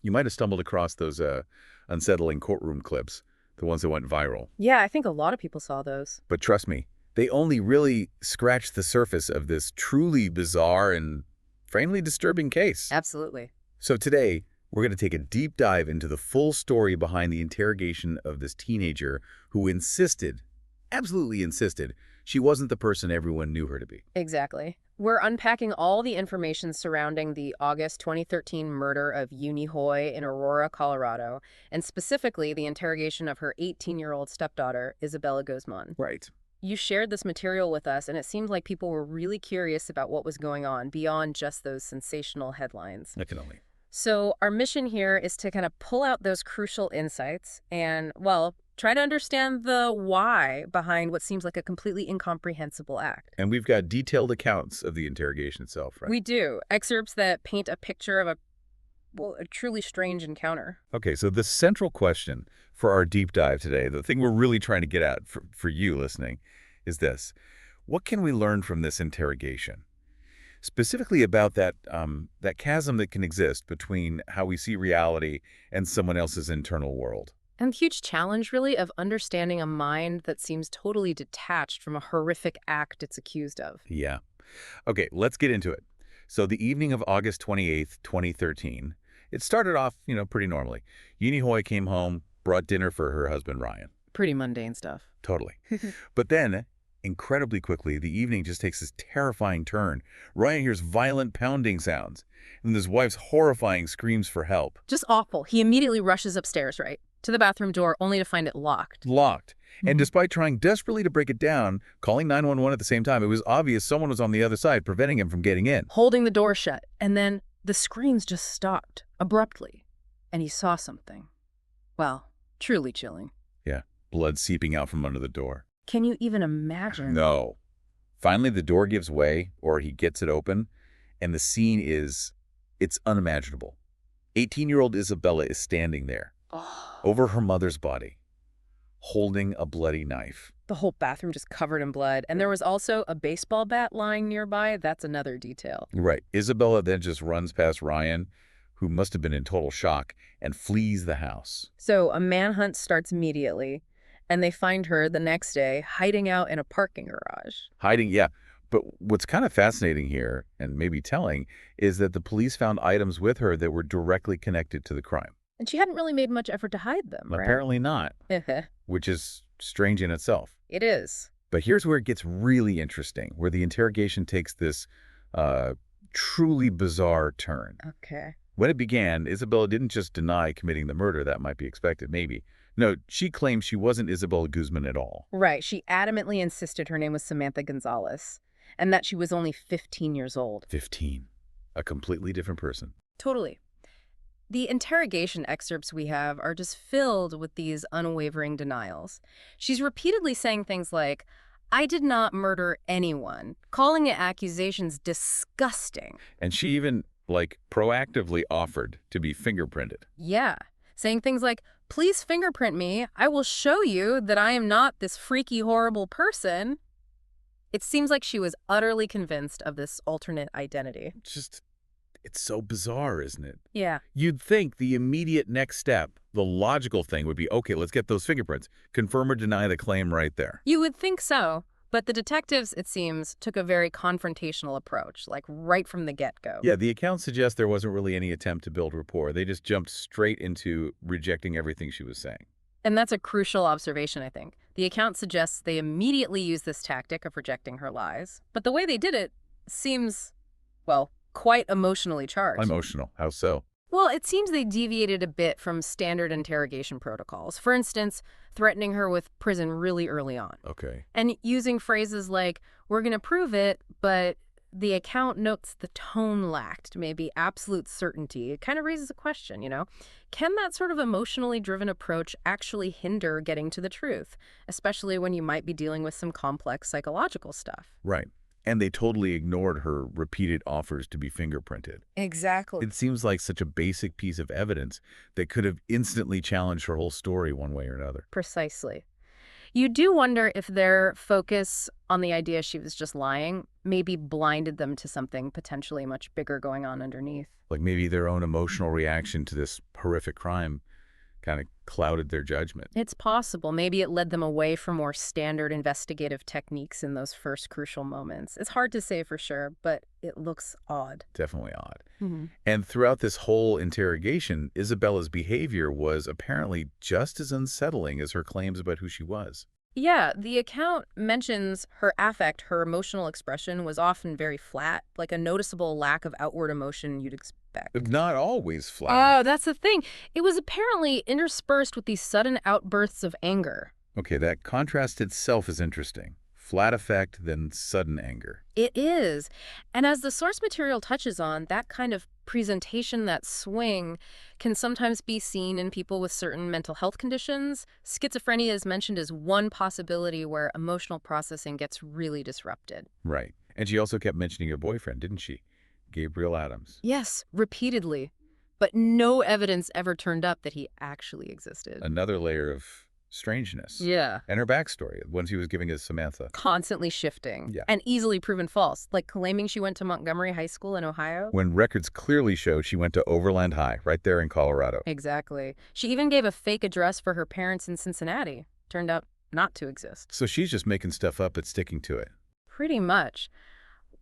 You might have stumbled across those unsettling courtroom clips, the ones that went viral. Yeah, I think a lot of people saw those. But trust me, they only really scratched the surface of this truly bizarre and frankly disturbing case. Absolutely. So today, we're going to take a deep dive into the full story behind the interrogation of this teenager who insisted, absolutely insisted, she wasn't the person everyone knew her to be. Exactly. We're unpacking all the information surrounding the August 2013 murder of Uni Hoy in Aurora, Colorado, and specifically the interrogation of her 18-year-old stepdaughter, Isabella Guzman. Right. You shared this material with us, and it seemed like people were really curious about what was going on beyond just those sensational headlines. I can only. So our mission here is to kind of pull out those crucial insights and, well, try to understand the why behind what seems like a completely incomprehensible act. And we've got detailed accounts of the interrogation itself, right? We do. Excerpts that paint a picture of a truly strange encounter. Okay, so the central question for our deep dive today, the thing we're really trying to get at for you listening, is this. What can we learn from this interrogation? Specifically about that chasm that can exist between how we see reality and someone else's internal world. And the huge challenge, really, of understanding a mind that seems totally detached from a horrific act it's accused of. Yeah. Okay, let's get into it. So the evening of August 28th, 2013, it started off, pretty normally. Uni Hoy came home, brought dinner for her husband, Ryan. Pretty mundane stuff. Totally. But then, incredibly quickly, the evening just takes this terrifying turn. Ryan hears violent pounding sounds, and his wife's horrifying screams for help. Just awful. He immediately rushes upstairs, right, to the bathroom door, only to find it locked. Locked. And despite trying desperately to break it down, calling 911 at the same time, it was obvious someone was on the other side, preventing him from getting in. Holding the door shut, and then the screams just stopped, abruptly, and he saw something. Well, truly chilling. Yeah, blood seeping out from under the door. Can you even imagine? No. Finally, the door gives way, or he gets it open, and the scene it's unimaginable. 18-year-old Isabella is standing there, over her mother's body, holding a bloody knife. The whole bathroom just covered in blood, and there was also a baseball bat lying nearby. That's another detail. Right. Isabella then just runs past Ryan, who must have been in total shock, and flees the house. So a manhunt starts immediately, and they find her the next day hiding out in a parking garage. Hiding, yeah. But what's kind of fascinating here, and maybe telling, is that the police found items with her that were directly connected to the crime. And she hadn't really made much effort to hide them, right? Apparently not, It which is strange in itself. is. But here's where it gets really interesting, where the interrogation takes this truly bizarre turn. Okay. When it began, Isabella didn't just deny committing the murder. That might be expected, maybe. No, she claimed she wasn't Isabella Guzman at all. Right. She adamantly insisted her name was Samantha Gonzalez, and that she was only 15 years old. 15. A completely different person. Totally. The interrogation excerpts we have are just filled with these unwavering denials. She's repeatedly saying things like, I did not murder anyone, calling the accusations disgusting. And she even, proactively offered to be fingerprinted. Yeah, saying things like, please fingerprint me. I will show you that I am not this freaky, horrible person. It seems like she was utterly convinced of this alternate identity. It's so bizarre, isn't it? Yeah. You'd think the immediate next step, the logical thing would be, okay, let's get those fingerprints. Confirm or deny the claim right there. You would think so. But the detectives, it seems, took a very confrontational approach, right from the get-go. Yeah, the account suggests there wasn't really any attempt to build rapport. They just jumped straight into rejecting everything she was saying. And that's a crucial observation, I think. The account suggests they immediately used this tactic of rejecting her lies. But the way they did it seems, well, quite emotionally charged. Emotional. How so? Well, it seems they deviated a bit from standard interrogation protocols. For instance, threatening her with prison really early on. Okay. And using phrases like, we're going to prove it, but the account notes the tone lacked, maybe absolute certainty. It kind of raises a question, Can that sort of emotionally driven approach actually hinder getting to the truth, especially when you might be dealing with some complex psychological stuff? Right. And they totally ignored her repeated offers to be fingerprinted. Exactly. It seems like such a basic piece of evidence that could have instantly challenged her whole story one way or another. Precisely. You do wonder if their focus on the idea she was just lying maybe blinded them to something potentially much bigger going on underneath. Like maybe their own emotional reaction to this horrific crime kind of clouded their judgment. It's possible. Maybe it led them away from more standard investigative techniques in those first crucial moments. It's hard to say for sure, but it looks odd. Definitely odd. Hmm. And throughout this whole interrogation, Isabella's behavior was apparently just as unsettling as her claims about who she was. Yeah, the account mentions her affect, her emotional expression was often very flat, like a noticeable lack of outward emotion you'd expect. Not always flat. Oh, that's the thing. It was apparently interspersed with these sudden outbursts of anger. Okay, that contrast itself is interesting. Flat effect, then sudden anger. It is. And as the source material touches on, that kind of presentation, that swing, can sometimes be seen in people with certain mental health conditions. Schizophrenia is mentioned as one possibility where emotional processing gets really disrupted. Right. And she also kept mentioning her boyfriend, didn't she? Gabriel Adams. Yes, repeatedly. But no evidence ever turned up that he actually existed. Another layer of strangeness. Yeah. And her backstory, the one she was giving as Samantha. Constantly shifting. Yeah. And easily proven false, like claiming she went to Montgomery High School in Ohio. When records clearly show she went to Overland High, right there in Colorado. Exactly. She even gave a fake address for her parents in Cincinnati. Turned out not to exist. So she's just making stuff up but sticking to it. Pretty much.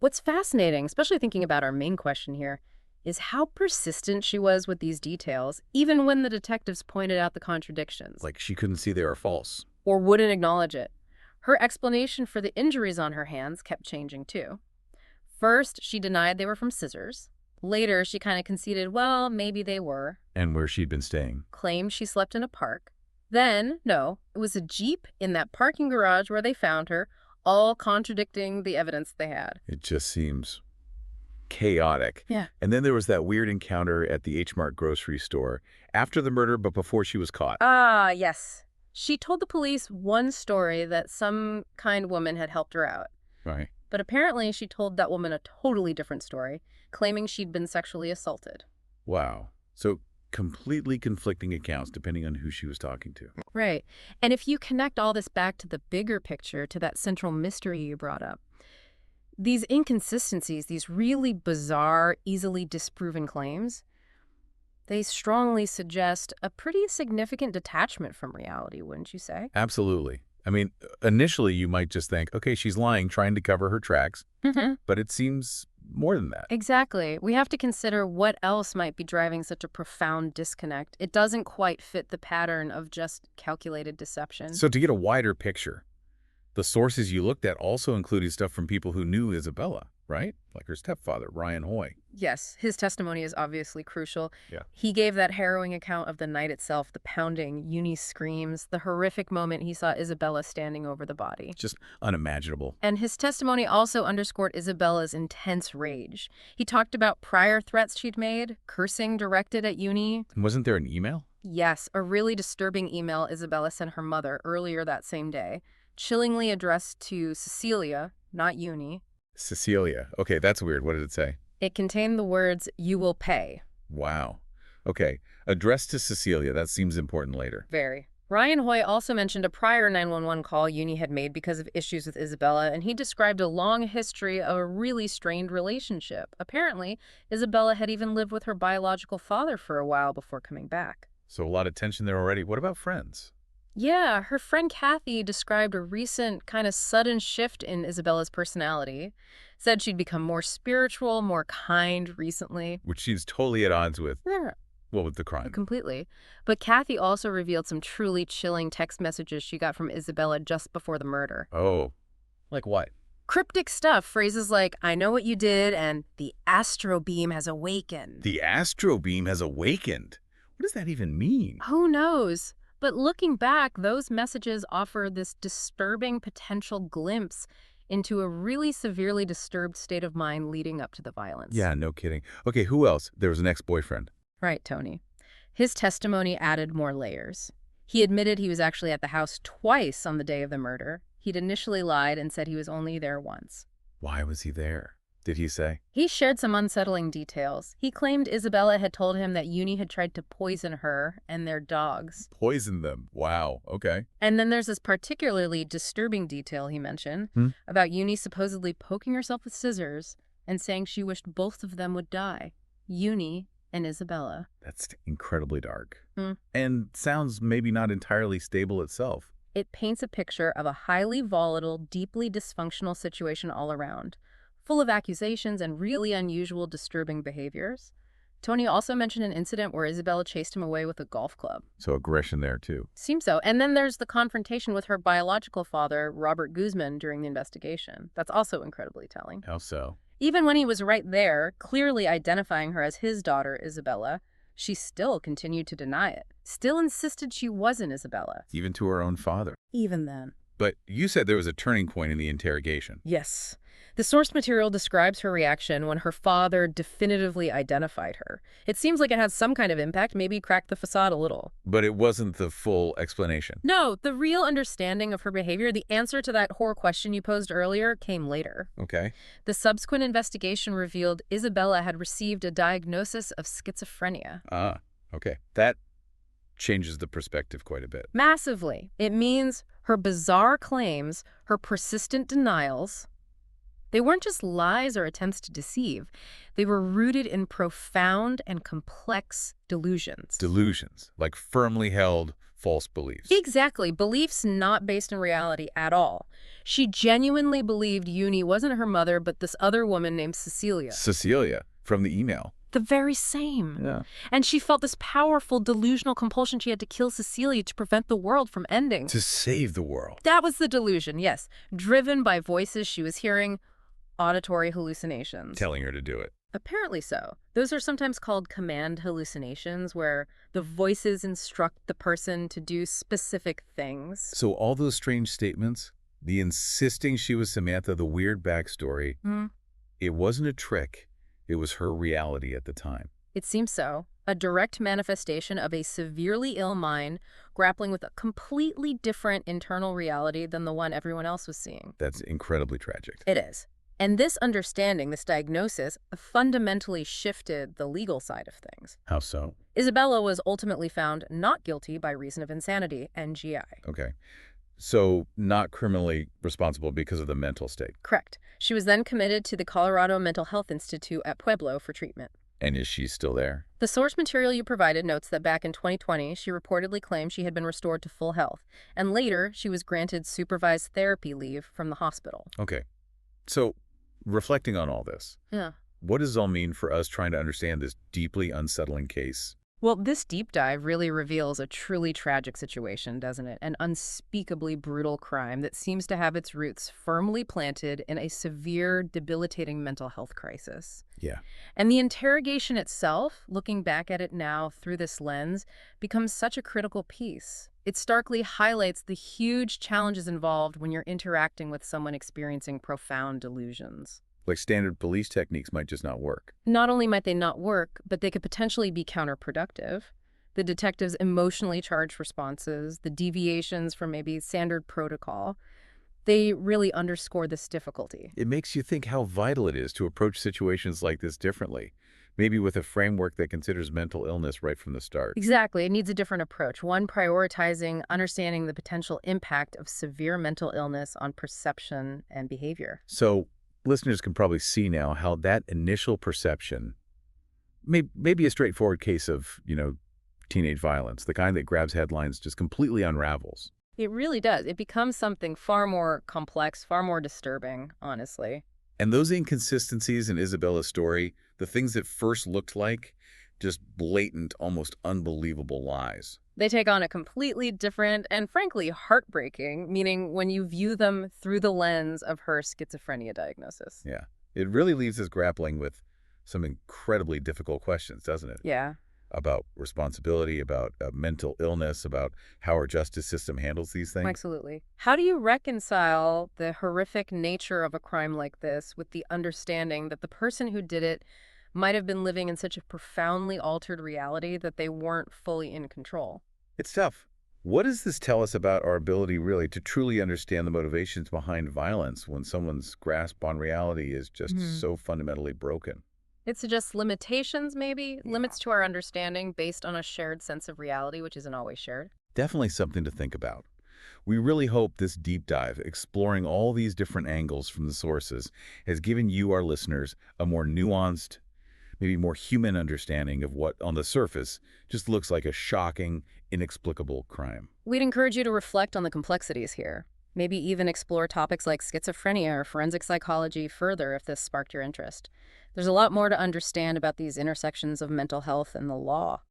What's fascinating, especially thinking about our main question here, is how persistent she was with these details, even when the detectives pointed out the contradictions. Like she couldn't see they were false. Or wouldn't acknowledge it. Her explanation for the injuries on her hands kept changing, too. First, she denied they were from scissors. Later, she kind of conceded, well, maybe they were. And where she'd been staying. Claimed she slept in a park. Then, no, it was a Jeep in that parking garage where they found her, all contradicting the evidence they had. It just seems chaotic. Yeah. And then there was that weird encounter at the H Mart grocery store after the murder, but before she was caught. Ah, yes. She told the police one story that some kind woman had helped her out. Right. But apparently she told that woman a totally different story, claiming she'd been sexually assaulted. Wow. So completely conflicting accounts depending on who she was talking to. Right. And if you connect all this back to the bigger picture, to that central mystery you brought up, these inconsistencies, these really bizarre, easily disproven claims, they strongly suggest a pretty significant detachment from reality, wouldn't you say? Absolutely. I mean, initially you might just think, okay, she's lying, trying to cover her tracks, but it seems more than that. Exactly. We have to consider what else might be driving such a profound disconnect. It doesn't quite fit the pattern of just calculated deception. So to get a wider picture, the sources you looked at also included stuff from people who knew Isabella, right? Like her stepfather, Ryan Hoy. Yes, his testimony is obviously crucial. Yeah. He gave that harrowing account of the night itself, the pounding, Uni's screams, the horrific moment he saw Isabella standing over the body. Just unimaginable. And his testimony also underscored Isabella's intense rage. He talked about prior threats she'd made, cursing directed at Uni. And wasn't there an email? Yes, a really disturbing email Isabella sent her mother earlier that same day, chillingly addressed to Cecilia, not Uni. Cecilia. Okay, that's weird. What did it say? It contained the words, "You will pay." Wow. Okay, addressed to Cecilia. That seems important later. Very. Ryan Hoy also mentioned a prior 911 call Uni had made because of issues with Isabella, and he described a long history of a really strained relationship. Apparently, Isabella had even lived with her biological father for a while before coming back. So a lot of tension there already. What about friends? Yeah, her friend Kathy described a recent kind of sudden shift in Isabella's personality. Said she'd become more spiritual, more kind recently. Which she's totally at odds with. Yeah, Well, with the crime. completely. But Kathy also revealed some truly chilling text messages she got from Isabella just before the murder. Oh. Like what? Cryptic stuff, phrases like, "I know what you did," and "the astro beam has awakened." The astro beam has awakened. What does that even mean? Who knows? But looking back, those messages offer this disturbing potential glimpse into a really severely disturbed state of mind leading up to the violence. Yeah, no kidding. Okay, who else? There was an ex-boyfriend. Right, Tony. His testimony added more layers. He admitted he was actually at the house twice on the day of the murder. He'd initially lied and said he was only there once. Why was he there? did he say? He shared some unsettling details. He claimed Isabella had told him that Uni had tried to poison her and their dogs. Poison them. Wow. Okay. And then there's this particularly disturbing detail he mentioned about Uni supposedly poking herself with scissors and saying she wished both of them would die. Uni and Isabella. That's incredibly dark. And sounds maybe not entirely stable itself. It paints a picture of a highly volatile, deeply dysfunctional situation all around, full of accusations and really unusual, disturbing behaviors. Tony also mentioned an incident where Isabella chased him away with a golf club. So aggression there, too. Seems so. And then there's the confrontation with her biological father, Robert Guzman, during the investigation. That's also incredibly telling. How so? Even when he was right there, clearly identifying her as his daughter, Isabella, she still continued to deny it. Still insisted she wasn't Isabella. Even to her own father. Even then. But you said there was a turning point in the interrogation. Yes. The source material describes her reaction when her father definitively identified her. It seems like it had some kind of impact, maybe cracked the facade a little. But it wasn't the full explanation. No, the real understanding of her behavior, the answer to that horror question you posed earlier, came later. Okay. The subsequent investigation revealed Isabella had received a diagnosis of schizophrenia. Ah, okay. That changes the perspective quite a bit. Massively. It means her bizarre claims, her persistent denials, they weren't just lies or attempts to deceive. They were rooted in profound and complex delusions. Delusions, like firmly held false beliefs. Exactly. Beliefs not based in reality at all. She genuinely believed Uni wasn't her mother, but this other woman named Cecilia. Cecilia, from the email. The very same. Yeah. And she felt this powerful delusional compulsion she had to kill Cecilia to prevent the world from ending. To save the world. That was the delusion, yes. Driven by voices she was hearing, auditory hallucinations. Telling her to do it. Apparently so. Those are sometimes called command hallucinations, where the voices instruct the person to do specific things. So all those strange statements, the insisting she was Samantha, the weird backstory, it wasn't a trick. It was her reality at the time. It seems so. A direct manifestation of a severely ill mind grappling with a completely different internal reality than the one everyone else was seeing. That's incredibly tragic. It is. And this understanding, this diagnosis, fundamentally shifted the legal side of things. How so? Isabella was ultimately found not guilty by reason of insanity, NGI. Okay. So not criminally responsible because of the mental state. Correct. She was then committed to the Colorado Mental Health Institute at Pueblo for treatment. And is she still there? The source material you provided notes that back in 2020, she reportedly claimed she had been restored to full health, and later she was granted supervised therapy leave from the hospital. Okay. So, reflecting on all this, what does it all mean for us trying to understand this deeply unsettling case? Well, this deep dive really reveals a truly tragic situation, doesn't it? An unspeakably brutal crime that seems to have its roots firmly planted in a severe, debilitating mental health crisis. Yeah. And the interrogation itself, looking back at it now through this lens, becomes such a critical piece. It starkly highlights the huge challenges involved when you're interacting with someone experiencing profound delusions. Like standard police techniques might just not work. Not only might they not work, but they could potentially be counterproductive. The detectives' emotionally charged responses, the deviations from maybe standard protocol, they really underscore this difficulty. It makes you think how vital it is to approach situations like this differently, maybe with a framework that considers mental illness right from the start. Exactly. It needs a different approach, one prioritizing understanding the potential impact of severe mental illness on perception and behavior. So, listeners can probably see now how that initial perception may be a straightforward case of, teenage violence, the kind that grabs headlines, just completely unravels. It really does. It becomes something far more complex, far more disturbing, honestly. And those inconsistencies in Isabella's story, the things that first looked like just blatant, almost unbelievable lies. They take on a completely different and frankly heartbreaking meaning when you view them through the lens of her schizophrenia diagnosis. Yeah. It really leaves us grappling with some incredibly difficult questions, doesn't it? Yeah. About responsibility, about mental illness, about how our justice system handles these things. Absolutely. How do you reconcile the horrific nature of a crime like this with the understanding that the person who did it might have been living in such a profoundly altered reality that they weren't fully in control? It's tough. What does this tell us about our ability, really, to truly understand the motivations behind violence when someone's grasp on reality is just Mhm. so fundamentally broken? It suggests limitations, maybe, Yeah. limits to our understanding based on a shared sense of reality, which isn't always shared. Definitely something to think about. We really hope this deep dive, exploring all these different angles from the sources, has given you, our listeners, a more nuanced, maybe more human understanding of what, on the surface, just looks like a shocking, inexplicable crime. We'd encourage you to reflect on the complexities here. Maybe even explore topics like schizophrenia or forensic psychology further if this sparked your interest. There's a lot more to understand about these intersections of mental health and the law.